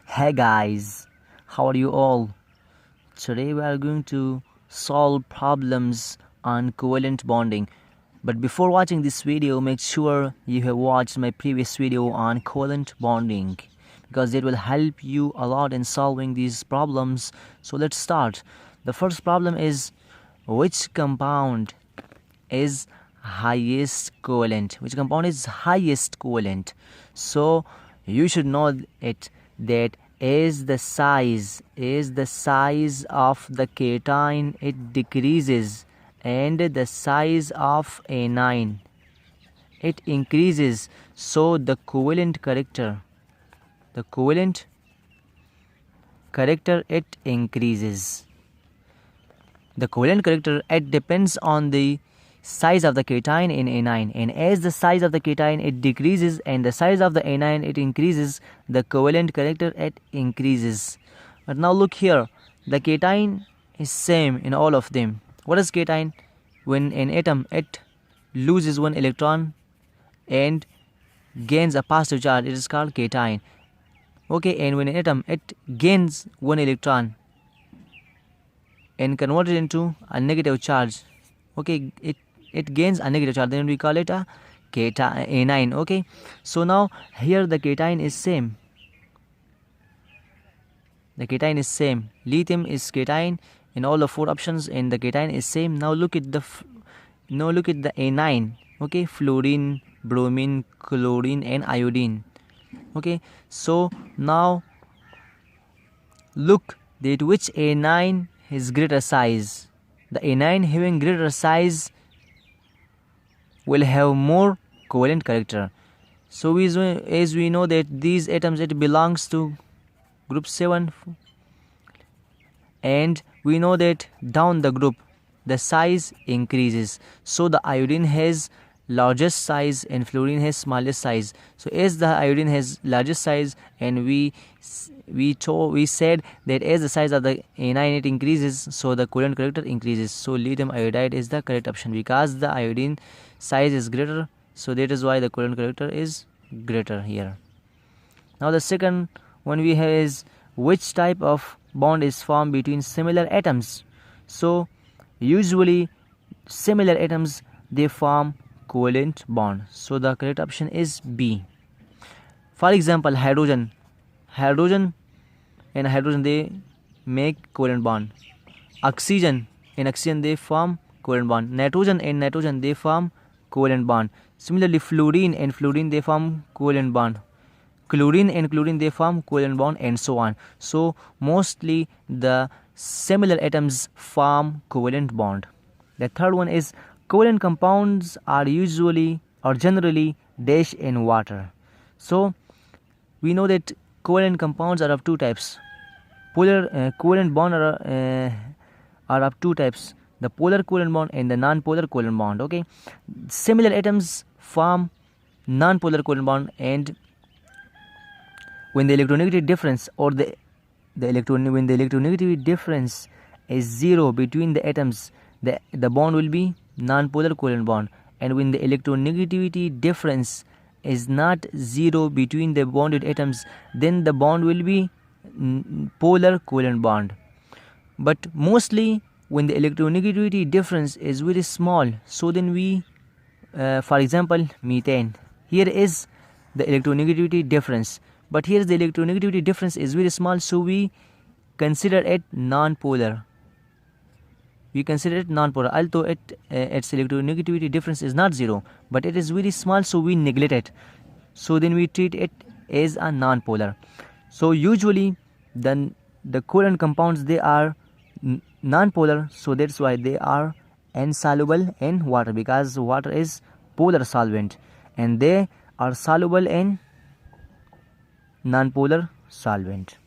Hey guys, how are you all? Today we are going to solve problems on covalent bonding. But before watching this video, make sure you have watched my previous video on covalent bonding because it will help you a lot in solving these problems. So let's start. The first problem is which compound is highest covalent? Which compound is highest covalent? So you should know it that as the size of the cation it decreases and the size of anion it increases, so the covalent character it increases. The covalent character it depends on the size of the cation in anion, and as the size of the cation it decreases and the size of the anion it increases, the covalent character it increases. But now look here, the cation is same in all of them. What is cation? When an atom it loses one electron and gains a positive charge, it is called cation. Okay, and when an atom it gains one electron and converted into a negative charge, okay, it gains a negative charge, then we call it a anion. Okay, so now here the cation is same. The cation is same. Lithium is cation in all the four options, and the cation is same. Now look at the anion. Okay, fluorine, bromine, chlorine, and iodine. Okay, so now look that which anion has greater size. The anion having greater size will have more covalent character. So as we know that these atoms it belongs to group 7, and we know that down the group the size increases, so the iodine has largest size and fluorine has smallest size. So as the iodine has largest size, and we said that as the size of the anion it increases, so the covalent character increases. So lithium iodide is the correct option because the iodine size is greater, so that is why the covalent character is greater here. Now the second one we have is which type of bond is formed between similar atoms. So usually similar atoms they form covalent bond, so the correct option is B. For example, hydrogen and hydrogen they make covalent bond. Oxygen and oxygen they form covalent bond. Nitrogen and nitrogen they form covalent bond. Similarly, fluorine and fluorine they form covalent bond. Chlorine and chlorine they form covalent bond, and so on. So mostly the similar atoms form covalent bond. The third one is covalent compounds are usually or generally dash in water. So we know that covalent compounds are of two types. Covalent bond are of two types: the polar covalent bond and the non-polar covalent bond. Okay, similar atoms form non-polar covalent bond, and when the electronegativity difference when the electronegativity difference is 0 between the atoms, the bond will be non-polar covalent bond. And when the electronegativity difference is not 0 between the bonded atoms, then the bond will be polar covalent bond. But mostly when the electronegativity difference is very small, so then we for example methane, here is the electronegativity difference, but here the electronegativity difference is very small, so we consider it non-polar. Although its electronegativity difference is not 0, but it is very small, so we neglect it. So then we treat it as a non-polar. So usually then the covalent compounds they are non-polar, so that's why they are insoluble in water, because water is polar solvent and they are soluble in non-polar solvent.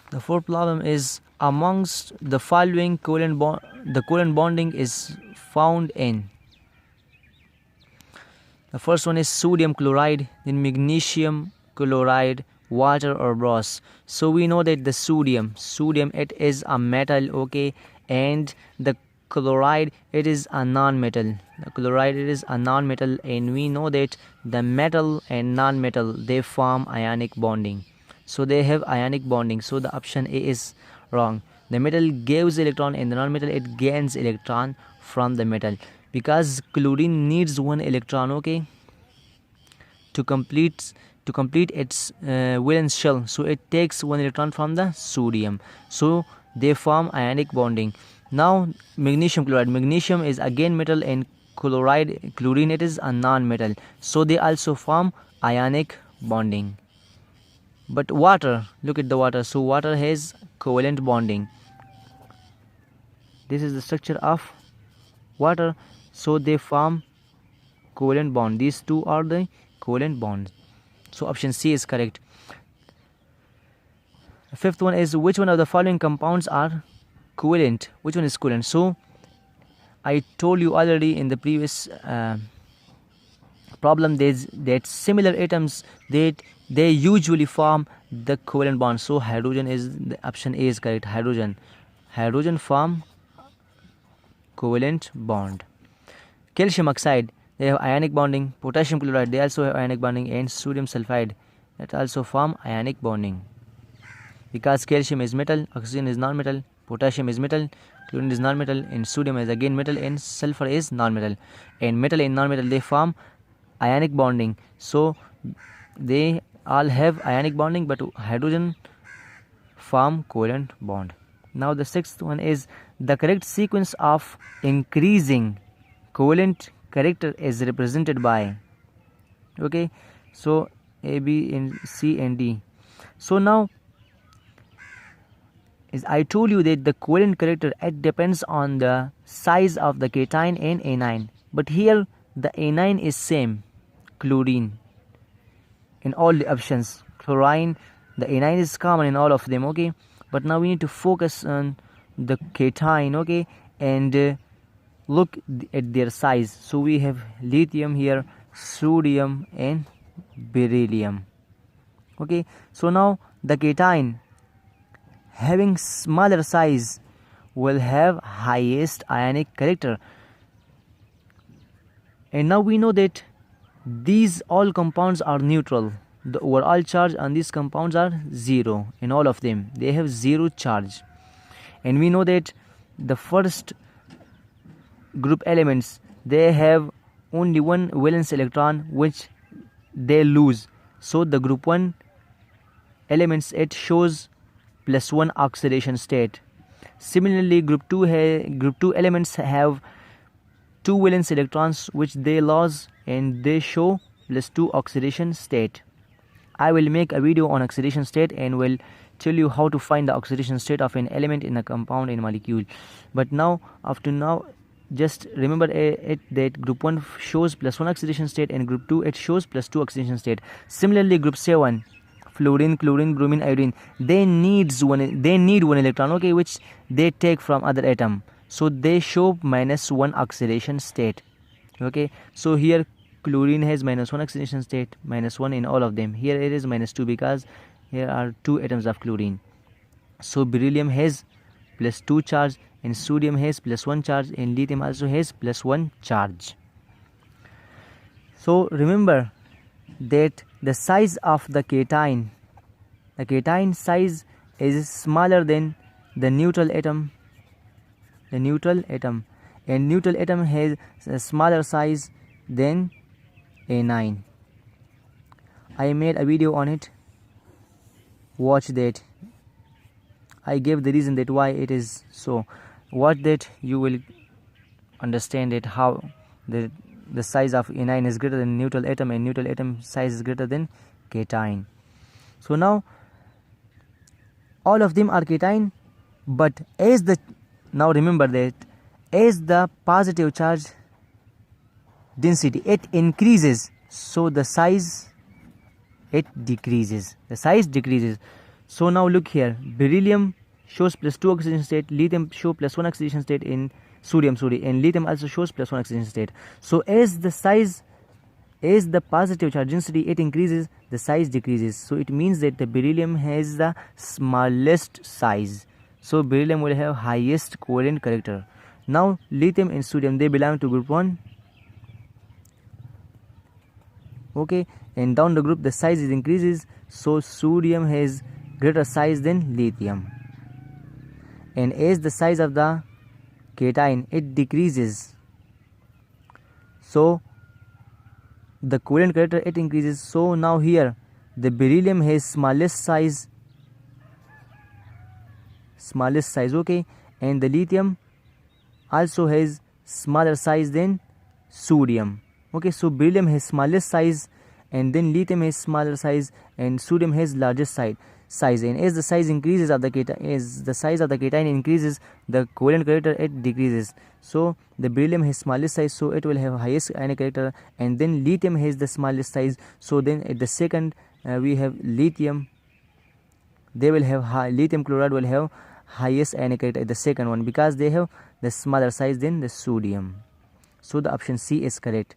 The fourth problem is amongst the following the covalent bonding is found in. The first one is sodium chloride, then magnesium chloride, water or brass. So we know that the sodium it is a metal, okay, and the chloride, it is a non-metal. The chloride, it is a non-metal, and we know that the metal and non-metal, they form ionic bonding. So they have ionic bonding. So the option A is wrong. The metal gives electron, and the non-metal, it gains electron from the metal, because chlorine needs one electron, okay, to complete its valence shell. So it takes one electron from the sodium. So they form ionic bonding. Now magnesium chloride, magnesium is again metal, and chlorine, it is a non-metal. So they also form ionic bonding. But water, look at the water. So water has covalent bonding. This is the structure of water. So they form covalent bond. These two are the covalent bonds. So option C is correct. Fifth one is, which one of the following compounds are covalent? Which one is covalent? So I told you already in the previous problem that similar atoms, they usually form the covalent bond. So hydrogen is the option A is correct. Hydrogen form covalent bond. Calcium oxide, they have ionic bonding. Potassium chloride, they also have ionic bonding, and sodium sulfide, that also form ionic bonding. Because calcium is metal, oxygen is non-metal, potassium is metal, chlorine is non-metal, and sodium is again metal, and sulfur is non-metal. And metal and non-metal, they form ionic bonding. So they all have ionic bonding, but hydrogen form covalent bond. Now the sixth one is, the correct sequence of increasing covalent character is represented by, okay, so A, B, and C, and D. So now, as I told you that the covalent character, it depends on the size of the cation and anion. But here the anion is same, chlorine, in all the options. Chlorine, the anion is common in all of them, okay. But now we need to focus on the cation, okay, and look at their size. So we have lithium here, sodium, and beryllium, okay. So now the cation having smaller size will have highest ionic character. And now we know that these all compounds are neutral. The overall charge on these compounds are 0 in all of them. They have 0 charge. And we know that the first group elements, they have only one valence electron which they lose. So the group 1 elements, it shows +1 oxidation state. Similarly, group 2 elements have 2 valence electrons which they lose, and they show +2 oxidation state. I will make a video on oxidation state and will tell you how to find the oxidation state of an element in a compound and molecule. But now, up to now, just remember it that group 1 shows +1 oxidation state, and group 2, it shows +2 oxidation state. Similarly, group 7, fluorine, chlorine, bromine, iodine, they need one electron, okay, which they take from other atom. So they show -1 oxidation state, okay. So here chlorine has -1 oxidation state, -1 in all of them. Here it is -2 because here are 2 atoms of chlorine. So beryllium has +2 charge, and sodium has +1 charge, and lithium also has +1 charge. So remember that the size of the cation size is smaller than the neutral atom. And neutral atom has a smaller size than anion. I made a video on it. Watch that. I gave the reason that why it is so. Watch that, you will understand it, how the size of anion is greater than neutral atom, and neutral atom size is greater than cation. So now all of them are cation, but now remember that as the positive charge density, it increases, so the size, it decreases. So now look here, beryllium shows +2 oxidation state, lithium show +1 oxidation state, in sodium, and lithium also shows +1 oxidation state. So as the positive charge density, it increases, the size decreases. So it means that the beryllium has the smallest size. So beryllium will have highest covalent character. Now lithium and sodium, they belong to group 1. Okay, and down the group the size is increases, so sodium has greater size than lithium, and as the size of the cation it decreases, so the covalent character it increases. So now here the beryllium has smallest size, okay, and the lithium also has smaller size than sodium. Okay, so beryllium has smallest size, and then lithium has smaller size, and sodium has largest size. And as the size increases of the cation, as the size of the cation increases, the covalent character it decreases. So the beryllium has smallest size, so it will have highest ionic character, and then lithium has the smallest size. So then at the second we have lithium. They will have lithium chloride will have highest ionic character at the second one, because they have the smaller size than the sodium. So the option C is correct.